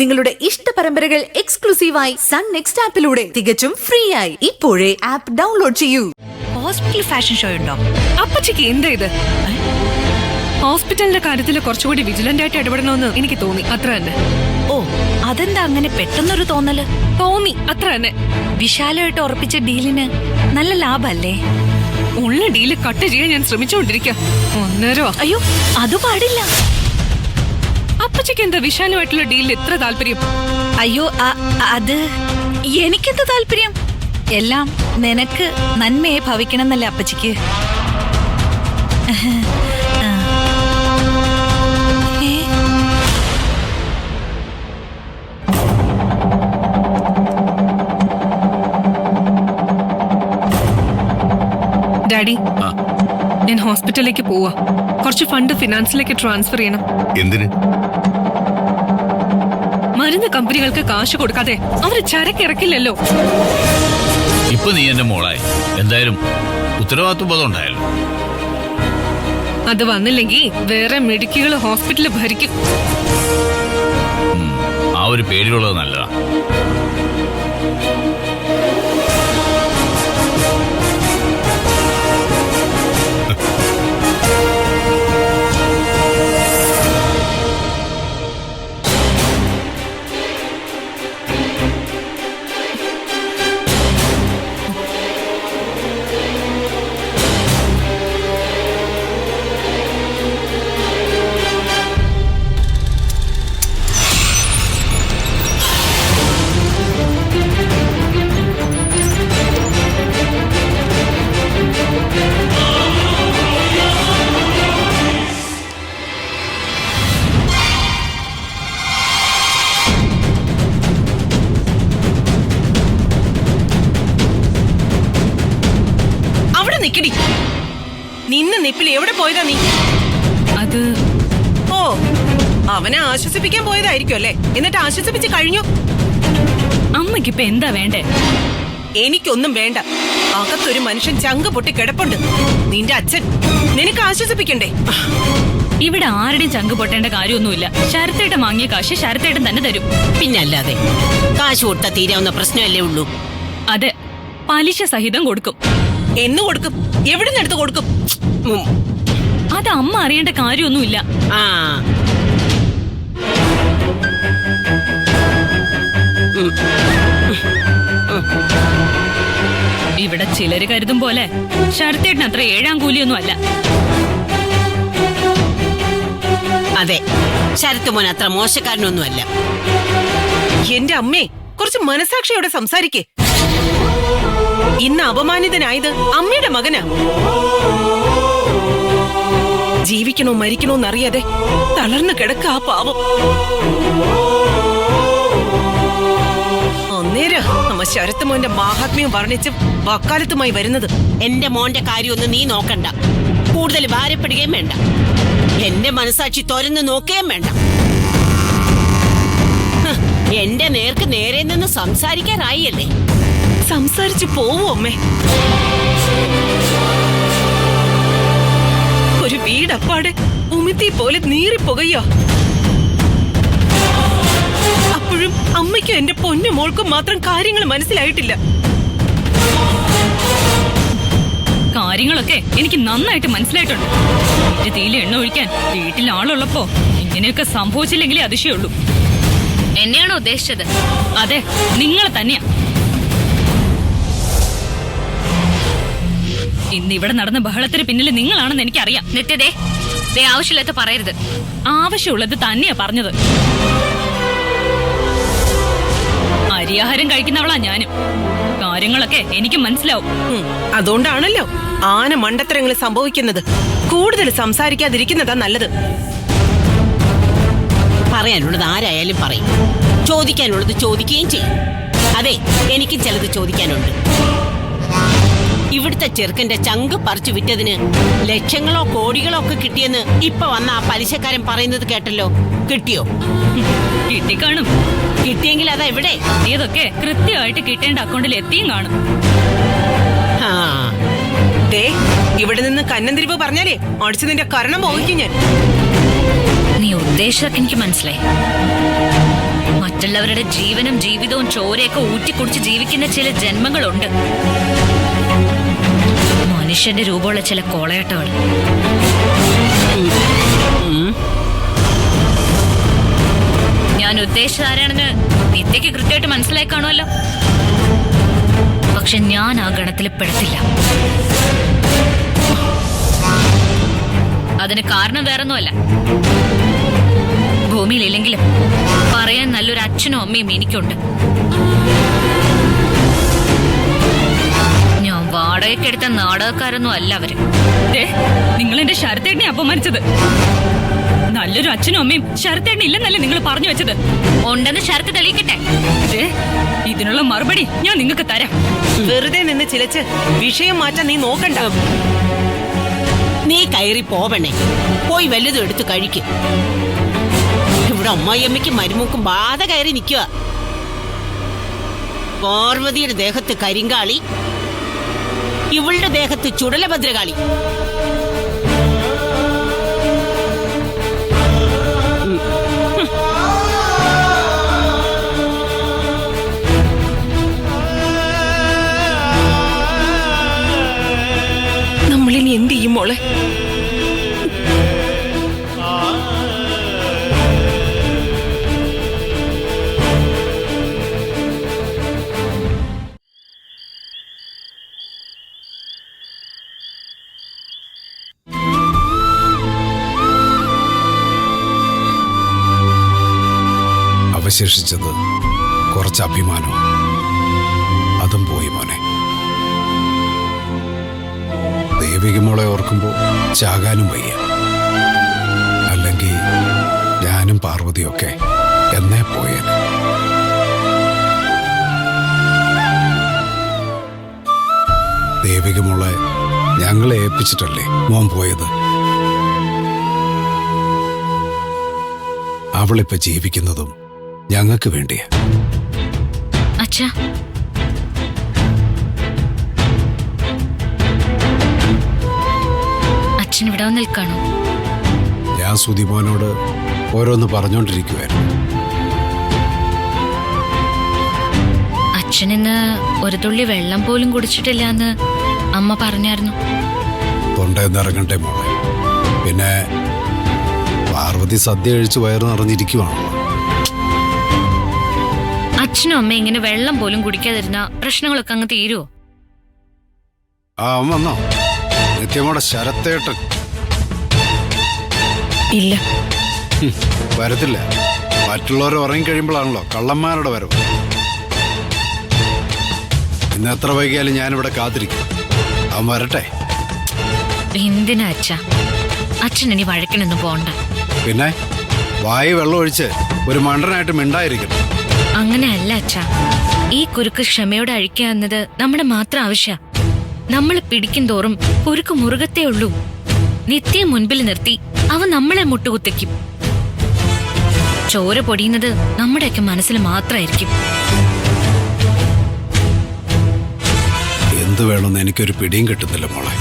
നിങ്ങളുടെ ഇഷ്ട പരമ്പരകൾ എക്സ്ക്ലൂസീവായി സൺ നെക്സ്റ്റ് ആപ്പിലൂടെ തികച്ചും ഫ്രീ ആയി ഇപ്പോഴേ ആപ്പ് ഡൗൺലോഡ് ചെയ്യൂ. ഹോസ്പിറ്റൽ ഫാഷൻ ഷോ ഉണ്ടോ? അപ്പച്ചിക്ക് എന്താ ഇത്? ഹോസ്പിറ്റലിന്റെ കാര്യത്തിൽ കുറച്ചുകൂടി വിജിലന്റ് ആയിട്ട് ഇടപെടണമെന്ന് എനിക്ക് തോന്നി, അത്ര തന്നെ. ഓ, അതെന്താ അങ്ങനെ പെട്ടെന്നൊരു തോന്നല്? തോന്നി, അത്ര തന്നെ. വിശാലമായിട്ട് ഉറപ്പിച്ച ഡീലിന് നല്ല ലാഭല്ലേ? ഉള്ള ഡീല് കട്ട് ചെയ്യാൻ ഞാൻ ശ്രമിച്ചുകൊണ്ടിരിക്കാം. ഒന്നേരോ. അയ്യോ, അത് പാടില്ല. അപ്പച്ചിക്ക് എന്താ വിശാലമായിട്ടുള്ള ഡീലിൽ ഇത്ര താല്പര്യം? അയ്യോ, അത് എനിക്കെന്ത് താല്പര്യം? എല്ലാം നിനക്ക് നന്മയെ ഭവിക്കണമെന്നല്ലേ അപ്പച്ചിക്ക്? ഡാഡി, ഞാൻ ഹോസ്പിറ്റലിലേക്ക് പോവാ. കുറച്ച് ഫണ്ട് ഫിനാൻസിലേക്ക് ട്രാൻസ്ഫർ ചെയ്യണം. എന്തിന്? മരുന്ന് കമ്പനികൾക്ക് കാശ് കൊടുക്കാതെ അവര് ചരക്ക് ഇറക്കില്ലല്ലോ. ഇപ്പൊ നീ എന്റെ മോളായി, എന്തായാലും ഉത്തരവാദിത്വ ബോധം ഉണ്ടായല്ലോ. അത് വന്നില്ലെങ്കിൽ വേറെ മെഡിക്കുകൾ ഹോസ്പിറ്റല് ഭരിക്കും. ആ ഒരു പേടിയുള്ളത് നല്ലതാ. നിന്ന നിപ്പിൽ എവിടെ പോയതാ നീ? അത് ഓ, അവനെ ആശ്വസിപ്പിക്കാൻ പോയതായിരിക്കും അല്ലേ? എന്നിട്ട് ആശ്വസിപ്പിച്ച് കഴിഞ്ഞു. അമ്മയ്ക്ക് ഇപ്പൊ എന്താ വേണ്ടേ? എനിക്കൊന്നും വേണ്ട. അകത്തൊരു മനുഷ്യൻ ചങ്ക് പൊട്ടി കിടപ്പുണ്ട്. നിന്റെ അച്ഛൻ. നിനക്ക് ആശ്വസിപ്പിക്കണ്ടേ? ഇവിടെ ആരുടെയും ചങ്ക് പൊട്ടേണ്ട കാര്യമൊന്നുമില്ല. ശരത്തേട്ടൻ വാങ്ങിയ കാശ് ശരത്തേട്ടൻ തന്നെ തരും. പിന്നല്ലാതെ കാശ് കൊടുത്താ തീരാവുന്ന പ്രശ്നമല്ലേ ഉള്ളൂ. അതെ, പലിശ സഹിതം കൊടുക്കും. എന്ന് കൊടുക്കും? എവിടെ നിന്ന് എടുത്ത് കൊടുക്കും? അത് അമ്മ അറിയേണ്ട കാര്യമൊന്നുമില്ല. ആ ഇവിടെ ചിലര് കരുതും പോലെ ശരത്തേട്ടൻ അത്ര ഏഴാം കൂലിയൊന്നും അല്ല. അതെ, ശരത്ത് മോൻ അത്ര മോശക്കാരനൊന്നുമല്ല. എന്റെ അമ്മേ, കുറച്ച് മനസാക്ഷിയോടെ സംസാരിക്കേ. ഇന്ന് അപമാനിതനായത് അമ്മയുടെ മകനാ. ജീവിക്കണോ മരിക്കണോ എന്നറിയാതെ തളർന്നു കിടക്ക ആ പാവം. അന്നേരം നമ്മ ശരത്ത് മോന്റെ മാഹാത്മ്യം വർണ്ണിച്ച് വക്കാലത്തുമായി വരുന്നത്. എന്റെ മോന്റെ കാര്യമൊന്നും നീ നോക്കണ്ട. കൂടുതൽ ഭാരപ്പെടുകയും വേണ്ട. എന്റെ മനസാക്ഷി തുറന്ന് നോക്കുകയും വേണ്ട. എന്റെ നേർക്ക് നേരെ നിന്ന് സംസാരിക്കാറായല്ലേ? സംസാരിച്ചു പോവോ അമ്മേ? ഒരു വീടപ്പാടെ ഉമിത്തി പോലെ നീറിപ്പോകയോ? അപ്പോഴും അമ്മയ്ക്കും എന്റെ പൊന്നു മോൾക്കും മാത്രം കാര്യങ്ങൾ മനസ്സിലായിട്ടില്ല. കാര്യങ്ങളൊക്കെ എനിക്ക് നന്നായിട്ട് മനസ്സിലായിട്ടുണ്ട്. എന്റെ തീയില് എണ്ണ ഒഴിക്കാൻ വീട്ടിൽ ആളുള്ളപ്പോ ഇങ്ങനെയൊക്കെ സംഭവിച്ചില്ലെങ്കിലേ അതിശയുള്ളൂ. എന്നെയാണോ ഉദ്ദേശിച്ചത്? അതെ, നിങ്ങൾ തന്നെയാ. ഇന്ന് ഇവിടെ നടന്ന ബഹളത്തിന് പിന്നിൽ നിങ്ങളാണെന്ന് എനിക്കറിയാം. നിത്യതേ, ആവശ്യമില്ലാത്ത പറയരുത്. ആവശ്യമുള്ളത് തന്നെയാ പറഞ്ഞത്. അരിയാഹാരം കഴിക്കുന്നവളാ ഞാനും. കാര്യങ്ങളൊക്കെ എനിക്ക് മനസ്സിലാവും. അതുകൊണ്ടാണല്ലോ ആന മണ്ടത്തരങ്ങൾ സംഭവിക്കുന്നത്. കൂടുതൽ സംസാരിക്കാതിരിക്കുന്നതാ നല്ലത്. പറയാനുള്ളത് ആരായാലും പറയും, ചോദിക്കാനുള്ളത് ചോദിക്കുകയും ചെയ്യും. അതെ, എനിക്കും ചിലത് ചോദിക്കാനുണ്ട്. ഇവിടുത്തെ ചെറുക്കന്റെ ചങ്ക് പറിച്ചു വിറ്റതിന് ലക്ഷങ്ങളോ കോടികളോ ഒക്കെ കിട്ടിയെന്ന് ഇപ്പൊ വന്ന ആ പലിശക്കാരൻ പറയുന്നത് കേട്ടല്ലോ. കിട്ടിയോ? കിട്ടിക്കാണും. കിട്ടിയെങ്കിൽ അതാ എവിടെ? ഇതൊക്കെ കൃത്യമായിട്ട് കിട്ടേണ്ട അക്കൗണ്ടിൽ എത്തിയും കാണും. ഇവിടെ നിന്ന് കന്നന്തിരിവ് പറഞ്ഞാലേ അടിച്ചു നിന്റെ കരണം പോയിക്കും ഞാൻ. നീ ഉദ്ദേശിച്ചതൊക്കെ എനിക്ക് മനസ്സിലായി. മറ്റുള്ളവരുടെ ജീവനും ജീവിതവും ചോരയൊക്കെ ഊറ്റിക്കുടിച്ച് ജീവിക്കുന്ന ചില ജന്മങ്ങളുണ്ട്. മനുഷ്യന്റെ രൂപമുള്ള ചില കോളയാട്ടകൾ. ഞാൻ ഉദ്ദേശിച്ചത് ആരാണെന്ന് നിത്യക്ക് കൃത്യമായിട്ട് മനസ്സിലായി കാണുമല്ലോ. പക്ഷെ ഞാൻ ആ ഗണത്തിൽ പെടത്തില്ല. അതിന് കാരണം വേറൊന്നുമല്ല. ഭൂമിയിലില്ലെങ്കിലും പറയാൻ നല്ലൊരു അച്ഛനും അമ്മയും എനിക്കുണ്ട്. ഞാൻ വാടകയ്ക്കെടുത്ത നാടകക്കാരൊന്നും അല്ല അവര്. നിങ്ങൾ എന്റെ ശരത്തേട്ടനെ അപമാനിച്ചത്. നല്ലൊരു അച്ഛനും അമ്മയും ശരത്തേട്ടൻ ഇല്ലെന്നല്ലേ നിങ്ങൾ പറഞ്ഞു വെച്ചത്? ഉണ്ടെന്ന് ശരത്ത് തെളിയിക്കട്ടെ. ഇതിനുള്ള മറുപടി ഞാൻ നിങ്ങൾക്ക് തരാം. വെറുതെ നിന്ന് ചിലച്ച് വിഷയം മാറ്റാൻ നീ നോക്കണ്ട. നീ കയറി പോവണേ, പോയി വല്ലതും എടുത്ത് കഴിക്ക്. ഇവിടെ അമ്മായിയമ്മയ്ക്ക് മരുമൂക്കും ബാധ കയറി നിൽക്കുക. പാർവതിയുടെ ദേഹത്ത് കരിങ്കാളി, ഇവളുടെ ദേഹത്ത് ചുടലഭദ്രകാളി. നമ്മളിനി എന്ത് ചെയ്യും മോളെ? അവശേഷിച്ചത് കുറച്ച് അഭിമാനം. അതും പോയി മോനെ. ദേവിക മോളെ ഓർക്കുമ്പോൾ ചാകാനും വയ്യ. അല്ലെങ്കിൽ ഞാനും പാർവതിയൊക്കെ എന്നേ പോയേനെ. ദേവിക മോളെ ഞങ്ങളെ ഏൽപ്പിച്ചിട്ടല്ലേ മോൻ പോയത്. അവളിപ്പോ ജീവിക്കുന്നതും ഞങ്ങൾക്ക് വേണ്ടിയാ. അച്ഛാ, അച്ഛൻ ഇവിടെ നിൽക്കാണോ? ഞാൻ സുധിമോനോട് ഓരോന്ന് പറഞ്ഞോണ്ടിരിക്കുവായിരുന്നു. അച്ഛനിന്ന് ഒരു തുള്ളി വെള്ളം പോലും കുടിച്ചിട്ടില്ല എന്ന് അമ്മ പറഞ്ഞായിരുന്നു. തൊണ്ടേന്നിറങ്ങട്ടെ മോളെ. പിന്നെ പാർവതി സദ്യ കഴിച്ച് വയറ് നിറഞ്ഞിരിക്കുവാണല്ലോ. അച്ഛനും അമ്മ ഇങ്ങനെ വെള്ളം പോലും കുടിക്കാതിരുന്ന പ്രശ്നങ്ങളൊക്കെ അങ്ങ് തീരുവോ? ആ വന്നോ നിത്യമോടെ ശരത്തേട്ടൻ? ഇല്ല, വരത്തില്ല. മറ്റുള്ളവർ ഉറങ്ങിക്കഴിയുമ്പോഴാണല്ലോ കള്ളന്മാരുടെ വരവ്. ഇന്ന് എത്ര വൈകിയാലും ഞാനിവിടെ കാത്തിരിക്കും. അവൻ വരട്ടെ. എന്തിനാ അച്ഛാ? അച്ഛൻ ഇനി വഴക്കിനൊന്നും പോണ്ട. പിന്നെ വായി വെള്ളം ഒഴിച്ച് ഒരു മണ്ടനായിട്ട് മിണ്ടായിരിക്കണം. അങ്ങനെയല്ല അച്ഛാ. ഈ കുരുക്ക് ക്ഷമയോടെ അഴിക്കുക എന്നത് നമ്മുടെ മാത്രം ആവശ്യ. നമ്മൾ പിടിക്കും തോറും കുരുക്ക് മുറുകത്തേ ഉള്ളൂ. നിത്യം മുൻപിൽ നിർത്തി അവൻ നമ്മളെ മുട്ടുകുത്തിക്കും. ചോര പൊടിയുന്നത് നമ്മുടെയൊക്കെ മനസ്സിൽ മാത്രമായിരിക്കും. എന്ത് വേണമെന്ന് എനിക്കൊരു പിടിയും കിട്ടുന്നില്ല മോളെ.